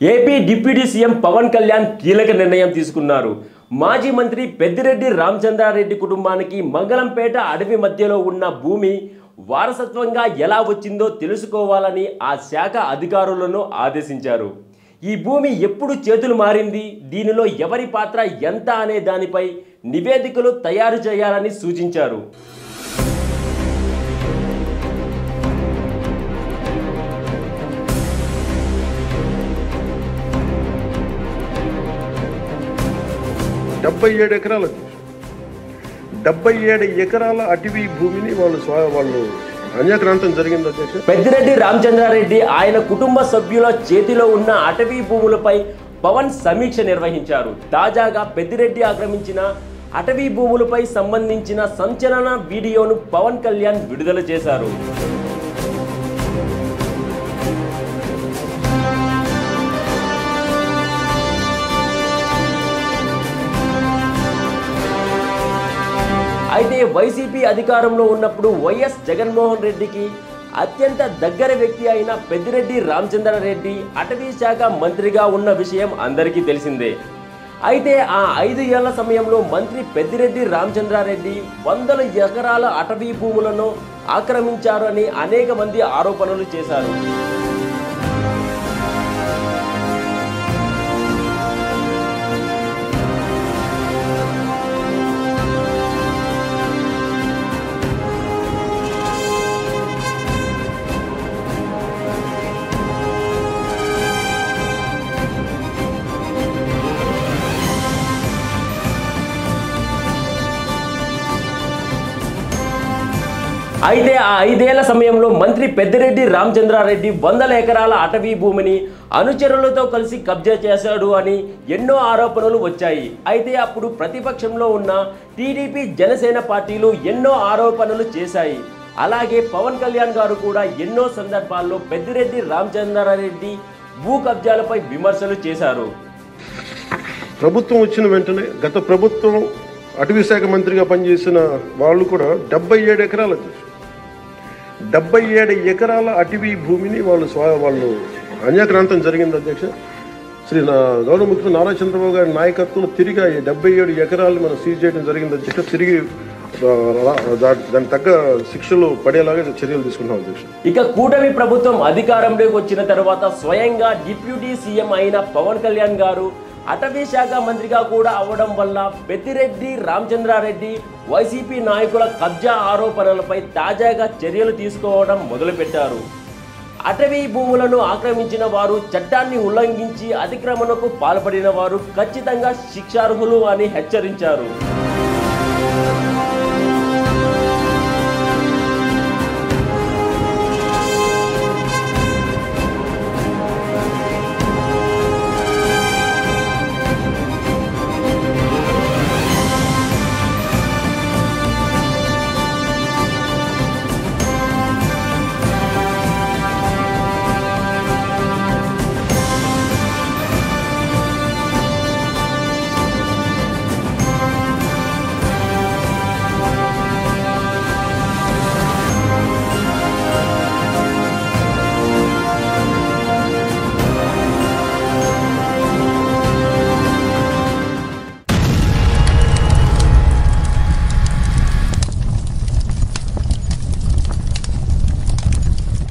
AP deputy CM Pawan Kalyan కీలక నిర్ణయం తీసుకున్నారు. మాజీ మంత్రి పెద్దిరెడ్డి రామచంద్రారెడ్డి కుటుంబానికి మంగళంపేట అడవి మధ్యలో ఉన్న భూమి వారసత్వంగా ఎలా వచ్చిందో తెలుసుకోవాలని ఆ శాఖ అధికారులను ఆదేశించారు. ఈ భూమి ఎప్పుడు చేతులు మారింది, దీనిలో ఎవరి పాత్ర ఎంత అనే దానిపై నివేదికలు తయారు చేయాలని సూచించారు. డెబ్బై 77 ఎకరాల అటవీ భూమిని వాళ్ళు అన్యాక్రాంతం జరిగింది అధ్యక్ష. పెద్దిరెడ్డి రామచంద్రారెడ్డి ఆయన కుటుంబ సభ్యుల చేతిలో ఉన్న అటవీ భూములపై పవన్ సమీక్ష నిర్వహించారు. తాజాగా పెద్దిరెడ్డి ఆక్రమించిన అటవీ భూములపై సంబంధించిన సంచలన వీడియోను పవన్ కళ్యాణ్ విడుదల చేశారు. అయితే వైసీపీ అధికారంలో ఉన్నప్పుడు వైఎస్ జగన్మోహన్ రెడ్డికి అత్యంత దగ్గర వ్యక్తి అయిన పెద్దిరెడ్డి రామచంద్రారెడ్డి అటవీ శాఖ మంత్రిగా ఉన్న విషయం అందరికీ తెలిసిందే. అయితే ఆ 5 ఏళ్ల సమయంలో మంత్రి పెద్దిరెడ్డి రామచంద్రారెడ్డి వందల ఎకరాల అటవీ భూములను ఆక్రమించారని అనేక మంది ఆరోపణలు చేశారు. అయితే ఆ 5 ఏళ్ల సమయంలో మంత్రి పెద్దిరెడ్డి రామచంద్రారెడ్డి వందల ఎకరాల అటవీ భూమిని అనుచరులతో కలిసి కబ్జా చేశాడు అని ఎన్నో ఆరోపణలు వచ్చాయి. అయితే అప్పుడు ప్రతిపక్షంలో ఉన్న టీడీపీ, జనసేన పార్టీలు ఎన్నో ఆరోపణలు చేశాయి. అలాగే పవన్ కళ్యాణ్ గారు కూడా ఎన్నో సందర్భాల్లో పెద్దిరెడ్డి రామచంద్రారెడ్డి భూ కబ్జాలపై విమర్శలు చేశారు. ప్రభుత్వం వచ్చిన వెంటనే గత ప్రభుత్వం అటవీ శాఖ మంత్రిగా పనిచేసిన వాళ్ళు కూడా 77 ఎకరాలు 77 ఎకరాల అటవీ భూమిని వాళ్ళు అన్యాక్రాంతం జరిగింది అధ్యక్ష. గౌరవ ముఖ్యమంత్రి నారా చంద్రబాబు గారి నాయకత్వంలో తిరిగి 77 ఎకరాలు మనం సీజ్ చేయడం జరిగింది అధ్యక్ష. తిరిగి దాని తగ్గ శిక్షలు పడేలాగా చర్యలు తీసుకుంటాం అధ్యక్ష. ఇక కూటమి ప్రభుత్వం అధికారంలోకి వచ్చిన తర్వాత స్వయంగా డిప్యూటీ సీఎం అయిన పవన్ కళ్యాణ్ గారు అటవీ శాఖ మంత్రిగా కూడా అవ్వడం వల్ల పెద్దిరెడ్డి రామచంద్రారెడ్డి వైసీపీ నాయకుల కబ్జా ఆరోపణలపై తాజాగా చర్యలు తీసుకోవడం మొదలుపెట్టారు. అటవీ భూములను ఆక్రమించిన వారు, చట్టాన్ని ఉల్లంఘించి అతిక్రమణకు పాల్పడిన వారు ఖచ్చితంగా శిక్షార్హులు అని హెచ్చరించారు.